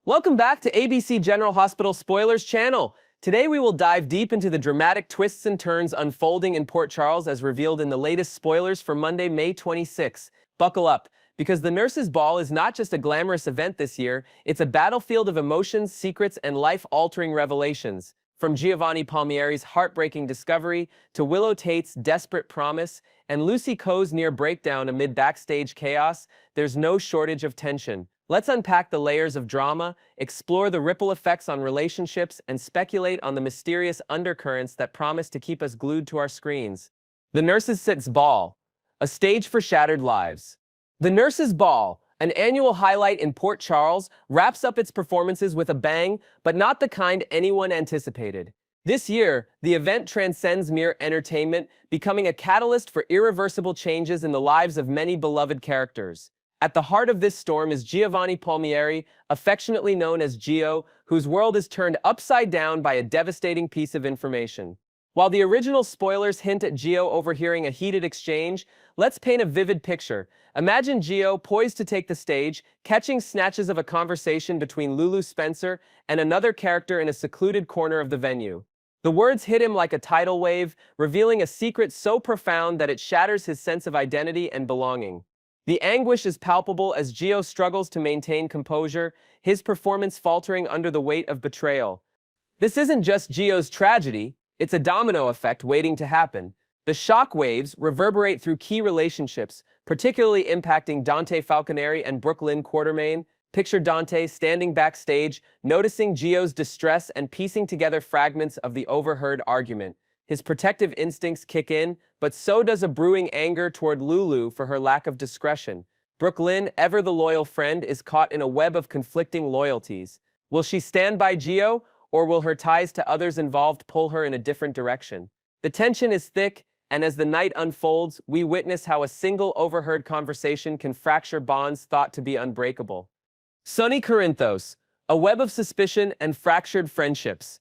Welcome back to ABC General Hospital Spoilers channel. Today we will dive deep into the dramatic twists and turns unfolding in Port Charles as revealed in the latest spoilers for Monday, May 26. Buckle up, because the Nurses' Ball is not just a glamorous event this year, it's a battlefield of emotions, secrets, and life-altering revelations. From Giovanni Palmieri's heartbreaking discovery to Willow Tate's desperate promise and Lucy Coe's near breakdown amid backstage chaos, there's no shortage of tension. Let's unpack the layers of drama, explore the ripple effects on relationships, and speculate on the mysterious undercurrents that promise to keep us glued to our screens. The Nurses' Ball, a stage for shattered lives. The Nurses' Ball, an annual highlight in Port Charles, wraps up its performances with a bang, but not the kind anyone anticipated. This year, the event transcends mere entertainment, becoming a catalyst for irreversible changes in the lives of many beloved characters. At the heart of this storm is Giovanni Palmieri, affectionately known as Gio, whose world is turned upside down by a devastating piece of information. While the original spoilers hint at Gio overhearing a heated exchange, let's paint a vivid picture. Imagine Gio poised to take the stage, catching snatches of a conversation between Lulu Spencer and another character in a secluded corner of the venue. The words hit him like a tidal wave, revealing a secret so profound that it shatters his sense of identity and belonging. The anguish is palpable as Gio struggles to maintain composure, his performance faltering under the weight of betrayal. This isn't just Gio's tragedy, it's a domino effect waiting to happen. The shock waves reverberate through key relationships, particularly impacting Dante Falconeri and Brooklyn Quartermain. Picture Dante standing backstage, noticing Gio's distress and piecing together fragments of the overheard argument. His protective instincts kick in, but so does a brewing anger toward Lulu for her lack of discretion. Brooklyn, ever the loyal friend, is caught in a web of conflicting loyalties. Will she stand by Gio, or will her ties to others involved pull her in a different direction? The tension is thick, and as the night unfolds, we witness how a single overheard conversation can fracture bonds thought to be unbreakable. Sonny Corinthos, a web of suspicion and fractured friendships.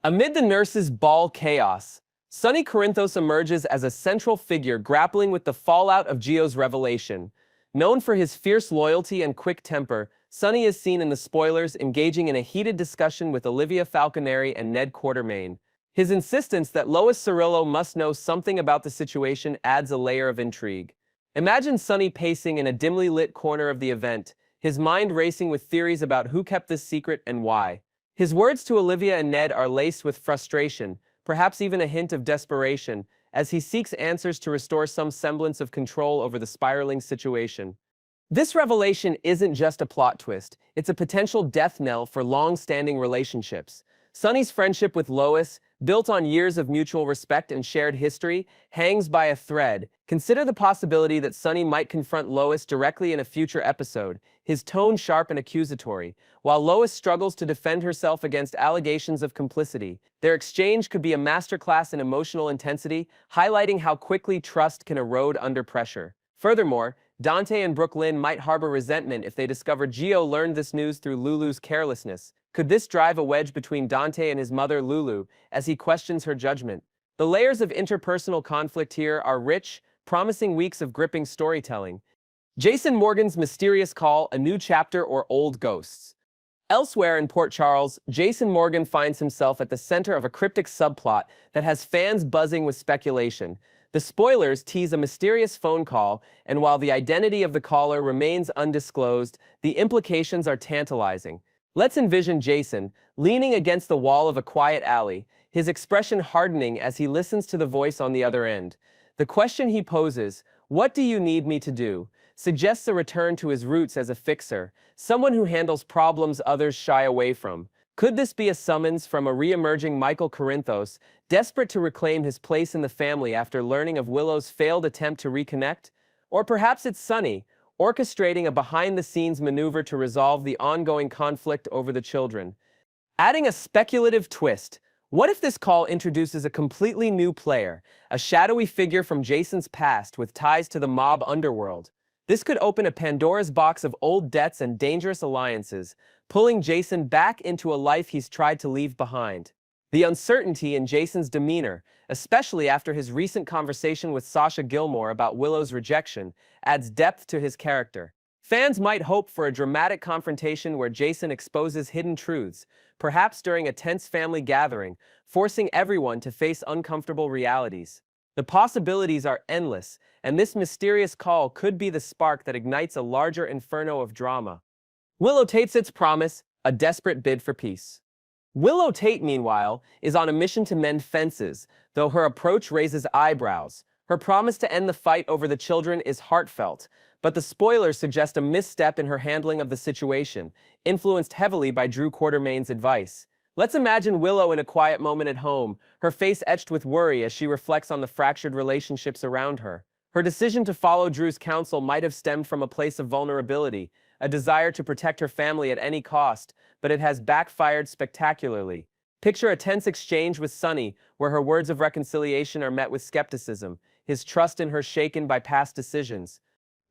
Amid the Nurses' Ball chaos, Sonny Corinthos emerges as a central figure grappling with the fallout of Gio's revelation. Known for his fierce loyalty and quick temper, Sonny is seen in the spoilers engaging in a heated discussion with Olivia Falconeri and Ned Quartermain. His insistence that Lois Cirillo must know something about the situation adds a layer of intrigue. Imagine Sonny pacing in a dimly lit corner of the event, his mind racing with theories about who kept this secret and why. His words to Olivia and Ned are laced with frustration, perhaps even a hint of desperation, as he seeks answers to restore some semblance of control over the spiraling situation. This revelation isn't just a plot twist, it's a potential death knell for long-standing relationships. Sonny's friendship with Lois, built on years of mutual respect and shared history, hangs by a thread. Consider the possibility that Sonny might confront Lois directly in a future episode, his tone sharp and accusatory, while Lois struggles to defend herself against allegations of complicity. Their exchange could be a masterclass in emotional intensity, highlighting how quickly trust can erode under pressure. Furthermore, Dante and Brooklyn might harbor resentment if they discover Gio learned this news through Lulu's carelessness. Could this drive a wedge between Dante and his mother Lulu as he questions her judgment? The layers of interpersonal conflict here are rich, promising weeks of gripping storytelling. Jason Morgan's mysterious call, a new chapter or old ghosts. Elsewhere in Port Charles, Jason Morgan finds himself at the center of a cryptic subplot that has fans buzzing with speculation. The spoilers tease a mysterious phone call, and while the identity of the caller remains undisclosed, the implications are tantalizing. Let's envision Jason, leaning against the wall of a quiet alley, his expression hardening as he listens to the voice on the other end. The question he poses, "What do you need me to do?" suggests a return to his roots as a fixer, someone who handles problems others shy away from. Could this be a summons from a re-emerging Michael Corinthos, desperate to reclaim his place in the family after learning of Willow's failed attempt to reconnect? Or perhaps it's Sonny, orchestrating a behind-the-scenes maneuver to resolve the ongoing conflict over the children. Adding a speculative twist, what if this call introduces a completely new player, a shadowy figure from Jason's past with ties to the mob underworld? This could open a Pandora's box of old debts and dangerous alliances, pulling Jason back into a life he's tried to leave behind. The uncertainty in Jason's demeanor, especially after his recent conversation with Sasha Gilmore about Willow's rejection, adds depth to his character. Fans might hope for a dramatic confrontation where Jason exposes hidden truths, perhaps during a tense family gathering, forcing everyone to face uncomfortable realities. The possibilities are endless, and this mysterious call could be the spark that ignites a larger inferno of drama. Willow Tate's promise, a desperate bid for peace. Willow Tate, meanwhile, is on a mission to mend fences, though her approach raises eyebrows. Her promise to end the fight over the children is heartfelt, but the spoilers suggest a misstep in her handling of the situation, influenced heavily by Drew Quartermain's advice. Let's imagine Willow in a quiet moment at home, her face etched with worry as she reflects on the fractured relationships around her. Her decision to follow Drew's counsel might have stemmed from a place of vulnerability, a desire to protect her family at any cost, but it has backfired spectacularly. Picture a tense exchange with Sonny, where her words of reconciliation are met with skepticism, his trust in her shaken by past decisions.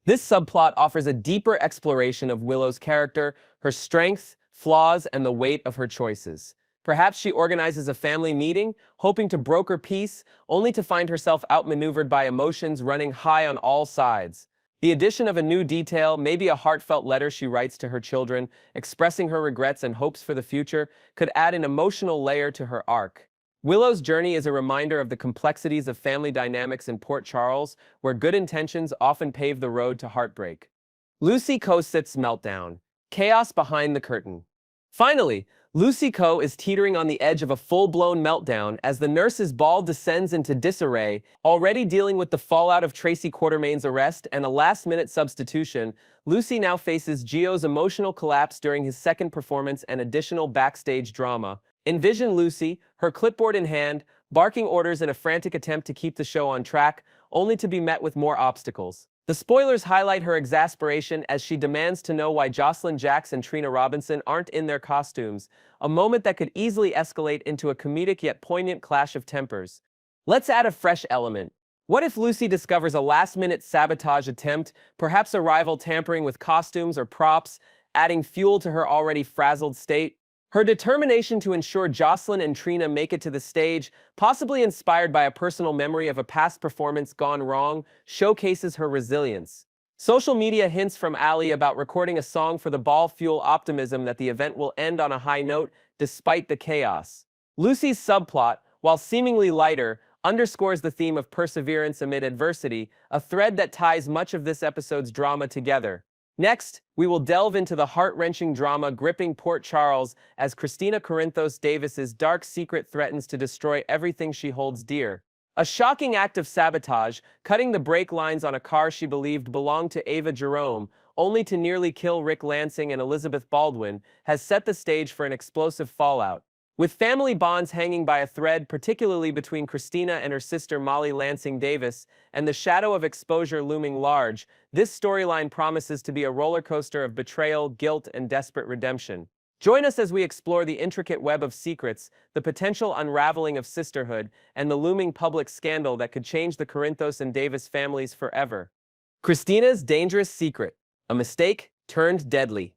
This subplot offers a deeper exploration of Willow's character, her strengths, flaws, and the weight of her choices. Perhaps she organizes a family meeting, hoping to broker peace, only to find herself outmaneuvered by emotions running high on all sides. The addition of a new detail, maybe a heartfelt letter she writes to her children, expressing her regrets and hopes for the future, could add an emotional layer to her arc. Willow's journey is a reminder of the complexities of family dynamics in Port Charles, where good intentions often pave the road to heartbreak. Lucy Cose's meltdown. Chaos behind the curtain. Finally, Lucy Coe is teetering on the edge of a full-blown meltdown as the nurse's ball descends into disarray, already dealing with the fallout of Tracy Quartermain's arrest and a last-minute substitution. Lucy now faces Gio's emotional collapse during his second performance and additional backstage drama. Envision Lucy, her clipboard in hand, barking orders in a frantic attempt to keep the show on track, only to be met with more obstacles. The spoilers highlight her exasperation as she demands to know why Jocelyn Jacks and Trina Robinson aren't in their costumes, a moment that could easily escalate into a comedic yet poignant clash of tempers. Let's add a fresh element. What if Lucy discovers a last-minute sabotage attempt, perhaps a rival tampering with costumes or props, adding fuel to her already frazzled state? Her determination to ensure Jocelyn and Trina make it to the stage, possibly inspired by a personal memory of a past performance gone wrong, showcases her resilience. Social media hints from Ali about recording a song for the ball fuel optimism that the event will end on a high note despite the chaos. Lucy's subplot, while seemingly lighter, underscores the theme of perseverance amid adversity, a thread that ties much of this episode's drama together. Next, we will delve into the heart-wrenching drama gripping Port Charles as Christina Corinthos Davis's dark secret threatens to destroy everything she holds dear. A shocking act of sabotage, cutting the brake lines on a car she believed belonged to Ava Jerome, only to nearly kill Rick Lansing and Elizabeth Baldwin, has set the stage for an explosive fallout. With family bonds hanging by a thread, particularly between Christina and her sister Molly Lansing Davis, and the shadow of exposure looming large, this storyline promises to be a roller coaster of betrayal, guilt, and desperate redemption. Join us as we explore the intricate web of secrets, the potential unraveling of sisterhood, and the looming public scandal that could change the Corinthos and Davis families forever. Christina's dangerous secret, a mistake turned deadly.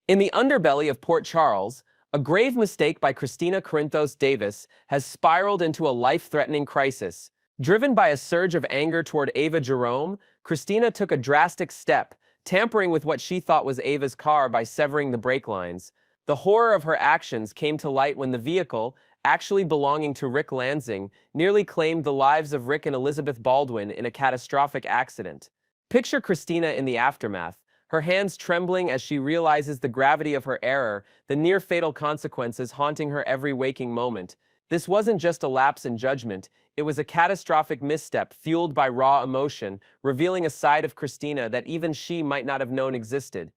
In the underbelly of Port Charles, a grave mistake by Christina Corinthos Davis has spiraled into a life-threatening crisis. Driven by a surge of anger toward Ava Jerome, Christina took a drastic step, tampering with what she thought was Ava's car by severing the brake lines. The horror of her actions came to light when the vehicle, actually belonging to Rick Lansing, nearly claimed the lives of Rick and Elizabeth Baldwin in a catastrophic accident. Picture Christina in the aftermath, her hands trembling as she realizes the gravity of her error, the near-fatal consequences haunting her every waking moment. This wasn't just a lapse in judgment, it was a catastrophic misstep fueled by raw emotion, revealing a side of Christina that even she might not have known existed.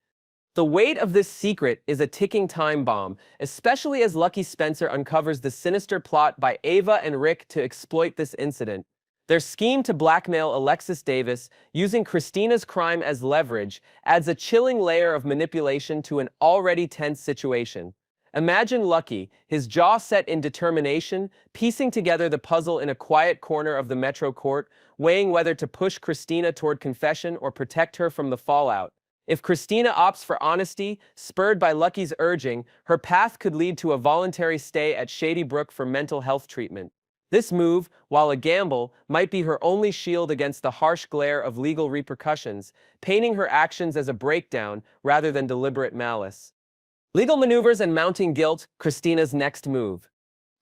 The weight of this secret is a ticking time bomb, especially as Lucky Spencer uncovers the sinister plot by Ava and Rick to exploit this incident. Their scheme to blackmail Alexis Davis, using Christina's crime as leverage, adds a chilling layer of manipulation to an already tense situation. Imagine Lucky, his jaw set in determination, piecing together the puzzle in a quiet corner of the Metro Court, weighing whether to push Christina toward confession or protect her from the fallout. If Christina opts for honesty, spurred by Lucky's urging, her path could lead to a voluntary stay at Shady Brook for mental health treatment. This move, while a gamble, might be her only shield against the harsh glare of legal repercussions, painting her actions as a breakdown rather than deliberate malice. Legal maneuvers and mounting guilt, Christina's next move.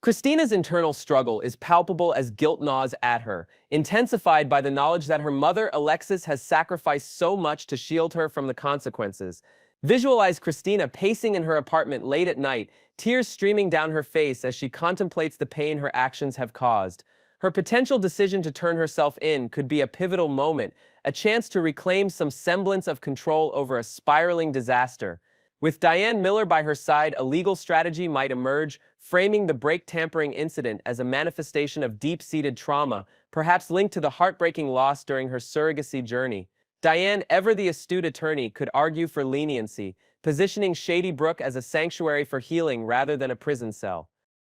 Christina's internal struggle is palpable as guilt gnaws at her, intensified by the knowledge that her mother, Alexis, has sacrificed so much to shield her from the consequences. Visualize Christina pacing in her apartment late at night, tears streaming down her face as she contemplates the pain her actions have caused. Her potential decision to turn herself in could be a pivotal moment, a chance to reclaim some semblance of control over a spiraling disaster. With Diane Miller by her side, a legal strategy might emerge, framing the brake tampering incident as a manifestation of deep-seated trauma, perhaps linked to the heartbreaking loss during her surrogacy journey. Diane, ever the astute attorney, could argue for leniency, positioning Shady Brook as a sanctuary for healing rather than a prison cell.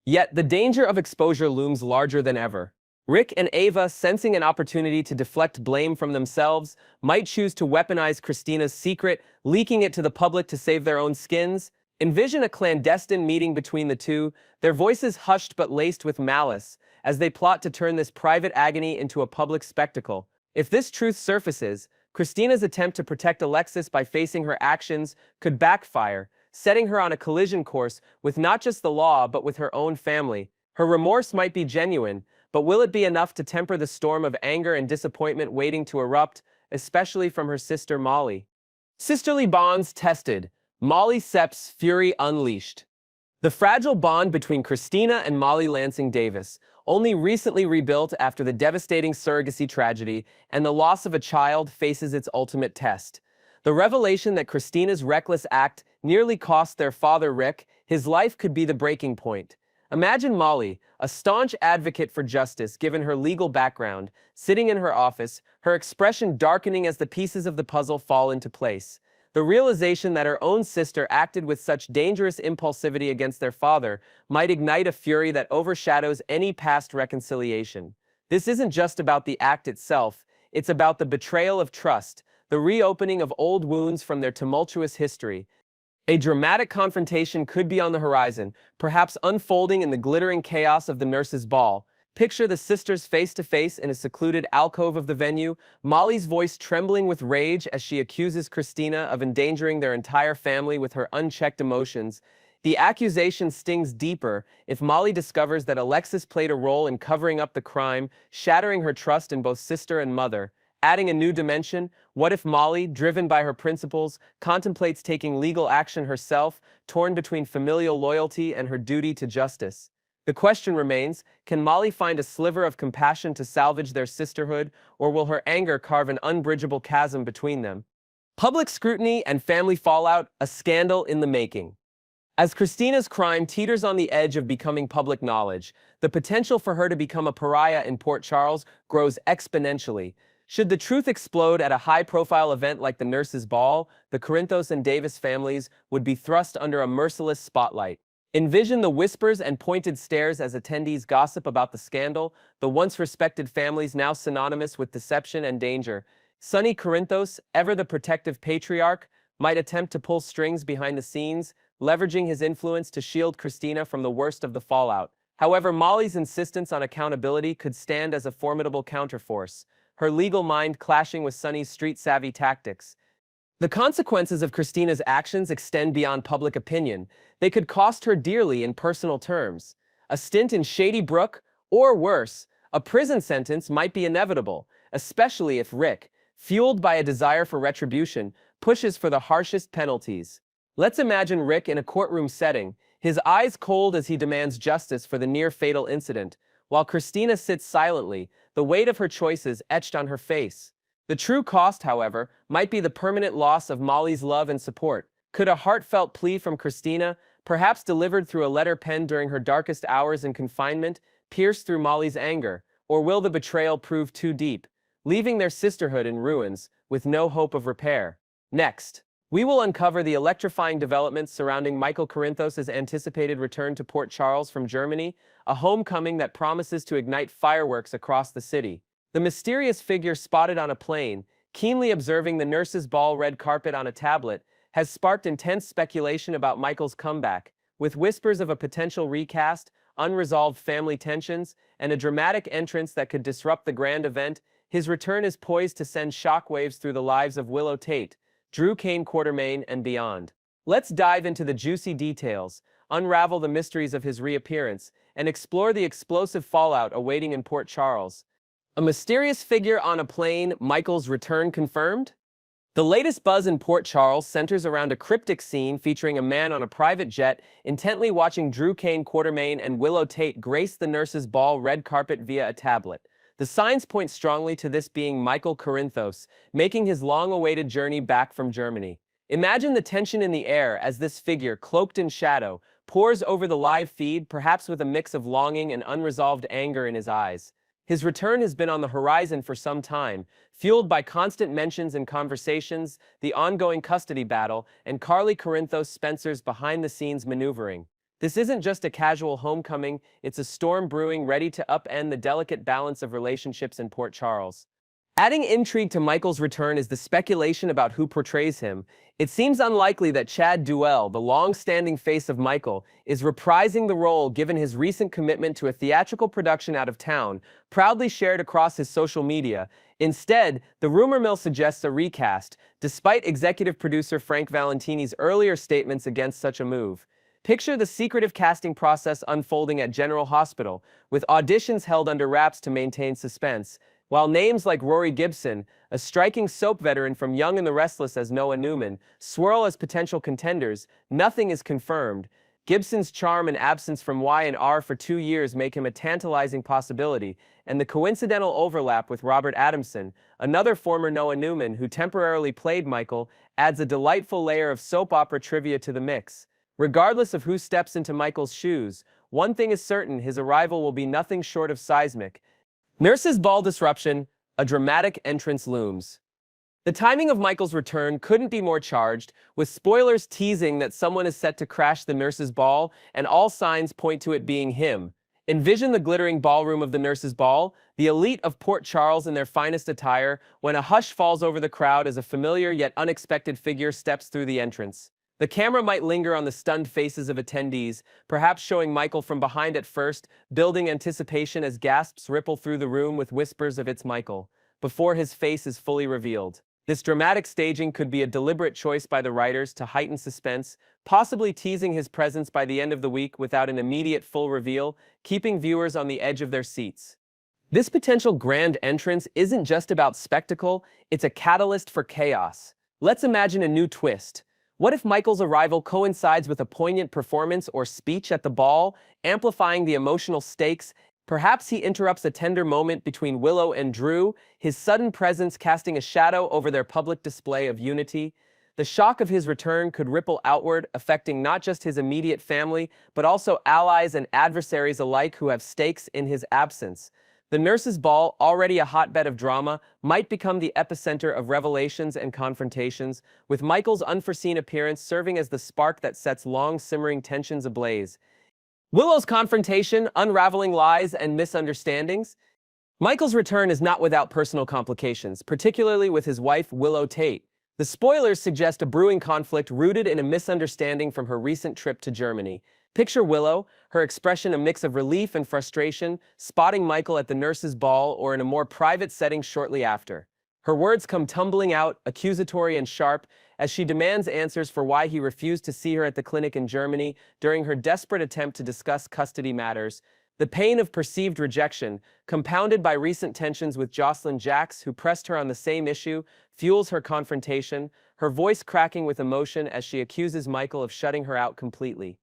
Yet the danger of exposure looms larger than ever. Rick and Ava, sensing an opportunity to deflect blame from themselves, might choose to weaponize Christina's secret, leaking it to the public to save their own skins. Envision a clandestine meeting between the two, their voices hushed but laced with malice, as they plot to turn this private agony into a public spectacle. If this truth surfaces, Christina's attempt to protect Alexis by facing her actions could backfire, setting her on a collision course with not just the law but with her own family. Her remorse might be genuine, but will it be enough to temper the storm of anger and disappointment waiting to erupt, especially from her sister Molly? Sisterly bonds tested. Molly Sepp's fury unleashed. The fragile bond between Christina and Molly Lansing Davis, only recently rebuilt after the devastating surrogacy tragedy and the loss of a child, faces its ultimate test. The revelation that Christina's reckless act nearly cost their father Rick his life could be the breaking point. Imagine Molly, a staunch advocate for justice given her legal background, sitting in her office, her expression darkening as the pieces of the puzzle fall into place. The realization that her own sister acted with such dangerous impulsivity against their father might ignite a fury that overshadows any past reconciliation. This isn't just about the act itself, it's about the betrayal of trust, the reopening of old wounds from their tumultuous history. A dramatic confrontation could be on the horizon, perhaps unfolding in the glittering chaos of the nurses' ball. Picture the sisters face to face in a secluded alcove of the venue, Molly's voice trembling with rage as she accuses Christina of endangering their entire family with her unchecked emotions. The accusation stings deeper if Molly discovers that Alexis played a role in covering up the crime, shattering her trust in both sister and mother. Adding a new dimension, what if Molly, driven by her principles, contemplates taking legal action herself, torn between familial loyalty and her duty to justice? The question remains, can Molly find a sliver of compassion to salvage their sisterhood, or will her anger carve an unbridgeable chasm between them? Public scrutiny and family fallout, a scandal in the making. As Christina's crime teeters on the edge of becoming public knowledge, the potential for her to become a pariah in Port Charles grows exponentially. Should the truth explode at a high-profile event like the Nurses' Ball, the Corinthos and Davis families would be thrust under a merciless spotlight. Envision the whispers and pointed stares as attendees gossip about the scandal, the once respected families now synonymous with deception and danger. Sonny Corinthos, ever the protective patriarch, might attempt to pull strings behind the scenes, leveraging his influence to shield Christina from the worst of the fallout. However, Molly's insistence on accountability could stand as a formidable counterforce, her legal mind clashing with Sonny's street-savvy tactics. The consequences of Christina's actions extend beyond public opinion. They could cost her dearly in personal terms. A stint in Shady Brook, or worse, a prison sentence might be inevitable, especially if Rick, fueled by a desire for retribution, pushes for the harshest penalties. Let's imagine Rick in a courtroom setting, his eyes cold as he demands justice for the near-fatal incident, while Christina sits silently, the weight of her choices etched on her face. The true cost, however, might be the permanent loss of Molly's love and support. Could a heartfelt plea from Christina, perhaps delivered through a letter penned during her darkest hours in confinement, pierce through Molly's anger, or will the betrayal prove too deep, leaving their sisterhood in ruins, with no hope of repair? Next, we will uncover the electrifying developments surrounding Michael Corinthos' anticipated return to Port Charles from Germany, a homecoming that promises to ignite fireworks across the city. The mysterious figure spotted on a plane, keenly observing the Nurses' Ball red carpet on a tablet, has sparked intense speculation about Michael's comeback. With whispers of a potential recast, unresolved family tensions, and a dramatic entrance that could disrupt the grand event, his return is poised to send shockwaves through the lives of Willow Tate, Drew Kane Quartermaine, and beyond. Let's dive into the juicy details, unravel the mysteries of his reappearance, and explore the explosive fallout awaiting in Port Charles. A mysterious figure on a plane, Michael's return confirmed? The latest buzz in Port Charles centers around a cryptic scene featuring a man on a private jet intently watching Drew Kane Quartermaine and Willow Tate grace the nurses' ball red carpet via a tablet. The signs point strongly to this being Michael Corinthos, making his long-awaited journey back from Germany. Imagine the tension in the air as this figure, cloaked in shadow, pours over the live feed, perhaps with a mix of longing and unresolved anger in his eyes. His return has been on the horizon for some time, fueled by constant mentions and conversations, the ongoing custody battle, and Carly Corinthos Spencer's behind-the-scenes maneuvering. This isn't just a casual homecoming, it's a storm brewing ready to upend the delicate balance of relationships in Port Charles. Adding intrigue to Michael's return is the speculation about who portrays him. It seems unlikely that Chad Duell, the long-standing face of Michael, is reprising the role given his recent commitment to a theatrical production out of town, proudly shared across his social media. Instead, the rumor mill suggests a recast, despite executive producer Frank Valentini's earlier statements against such a move. Picture the secretive casting process unfolding at General Hospital, with auditions held under wraps to maintain suspense. While names like Rory Gibson, a striking soap veteran from Young and the Restless as Noah Newman, swirl as potential contenders, nothing is confirmed. Gibson's charm and absence from Y&R for 2 years make him a tantalizing possibility, and the coincidental overlap with Robert Adamson, another former Noah Newman who temporarily played Michael, adds a delightful layer of soap opera trivia to the mix. Regardless of who steps into Michael's shoes, one thing is certain: his arrival will be nothing short of seismic. Nurses' ball disruption, a dramatic entrance looms. The timing of Michael's return couldn't be more charged, with spoilers teasing that someone is set to crash the nurses' ball, and all signs point to it being him. Envision the glittering ballroom of the nurses' ball, the elite of Port Charles in their finest attire, when a hush falls over the crowd as a familiar yet unexpected figure steps through the entrance. The camera might linger on the stunned faces of attendees, perhaps showing Michael from behind at first, building anticipation as gasps ripple through the room with whispers of "It's Michael," before his face is fully revealed. This dramatic staging could be a deliberate choice by the writers to heighten suspense, possibly teasing his presence by the end of the week without an immediate full reveal, keeping viewers on the edge of their seats. This potential grand entrance isn't just about spectacle, it's a catalyst for chaos. Let's imagine a new twist. What if Michael's arrival coincides with a poignant performance or speech at the ball, amplifying the emotional stakes? Perhaps he interrupts a tender moment between Willow and Drew, his sudden presence casting a shadow over their public display of unity. The shock of his return could ripple outward, affecting not just his immediate family, but also allies and adversaries alike who have stakes in his absence. The nurses' ball, already a hotbed of drama, might become the epicenter of revelations and confrontations, with Michael's unforeseen appearance serving as the spark that sets long-simmering tensions ablaze. Willow's confrontation, unraveling lies and misunderstandings. Michael's return is not without personal complications, particularly with his wife, Willow Tate. The spoilers suggest a brewing conflict rooted in a misunderstanding from her recent trip to Germany. Picture Willow, her expression a mix of relief and frustration, spotting Michael at the nurses' ball or in a more private setting shortly after. Her words come tumbling out, accusatory and sharp, as she demands answers for why he refused to see her at the clinic in Germany during her desperate attempt to discuss custody matters. The pain of perceived rejection, compounded by recent tensions with Jocelyn Jacks, who pressed her on the same issue, fuels her confrontation, her voice cracking with emotion as she accuses Michael of shutting her out completely.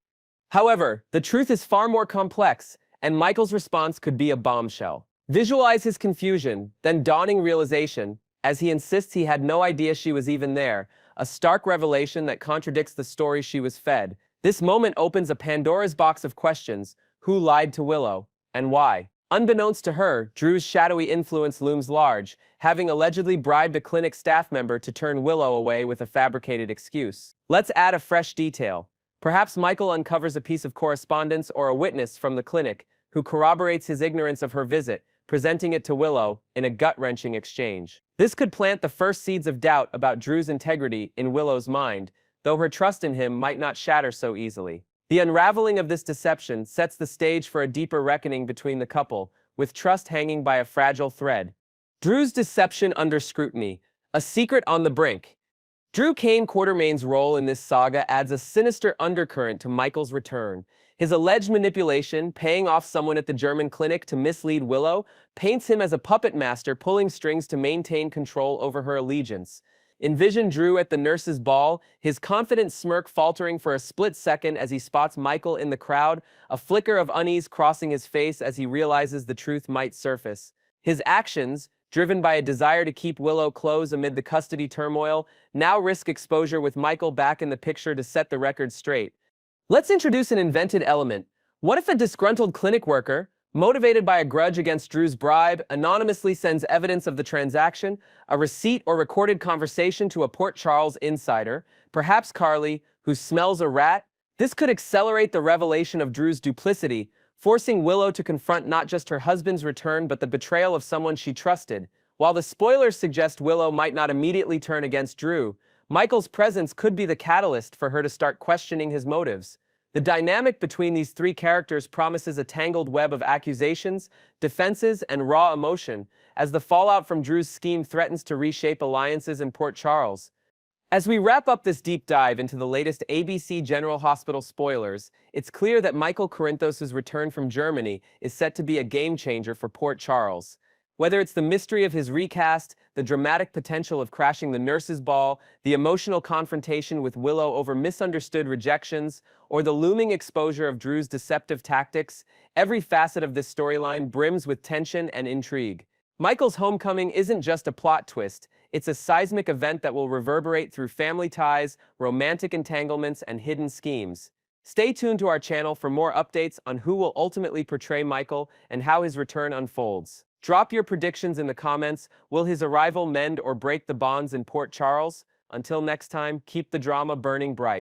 However, the truth is far more complex, and Michael's response could be a bombshell. Visualize his confusion, then dawning realization, as he insists he had no idea she was even there, a stark revelation that contradicts the story she was fed. This moment opens a Pandora's box of questions: who lied to Willow, and why? Unbeknownst to her, Drew's shadowy influence looms large, having allegedly bribed a clinic staff member to turn Willow away with a fabricated excuse. Let's add a fresh detail. Perhaps Michael uncovers a piece of correspondence or a witness from the clinic who corroborates his ignorance of her visit, presenting it to Willow in a gut-wrenching exchange. This could plant the first seeds of doubt about Drew's integrity in Willow's mind, though her trust in him might not shatter so easily. The unraveling of this deception sets the stage for a deeper reckoning between the couple, with trust hanging by a fragile thread. Drew's deception under scrutiny, a secret on the brink. Drew Kane Quartermain's role in this saga adds a sinister undercurrent to Michael's return. His alleged manipulation, paying off someone at the German clinic to mislead Willow, paints him as a puppet master pulling strings to maintain control over her allegiance. Envision Drew at the nurse's ball, his confident smirk faltering for a split second as he spots Michael in the crowd, a flicker of unease crossing his face as he realizes the truth might surface. His actions, driven by a desire to keep Willow close amid the custody turmoil, now risk exposure with Michael back in the picture to set the record straight. Let's introduce an invented element. What if a disgruntled clinic worker, motivated by a grudge against Drew's bribe, anonymously sends evidence of the transaction, a receipt or recorded conversation to a Port Charles insider, perhaps Carly, who smells a rat? This could accelerate the revelation of Drew's duplicity, forcing Willow to confront not just her husband's return but the betrayal of someone she trusted. While the spoilers suggest Willow might not immediately turn against Drew, Michael's presence could be the catalyst for her to start questioning his motives. The dynamic between these three characters promises a tangled web of accusations, defenses, and raw emotion, as the fallout from Drew's scheme threatens to reshape alliances in Port Charles. As we wrap up this deep dive into the latest ABC General Hospital spoilers, it's clear that Michael Corinthos' return from Germany is set to be a game-changer for Port Charles. Whether it's the mystery of his recast, the dramatic potential of crashing the nurse's ball, the emotional confrontation with Willow over misunderstood rejections, or the looming exposure of Drew's deceptive tactics, every facet of this storyline brims with tension and intrigue. Michael's homecoming isn't just a plot twist, it's a seismic event that will reverberate through family ties, romantic entanglements, and hidden schemes. Stay tuned to our channel for more updates on who will ultimately portray Michael and how his return unfolds. Drop your predictions in the comments. Will his arrival mend or break the bonds in Port Charles? Until next time, keep the drama burning bright.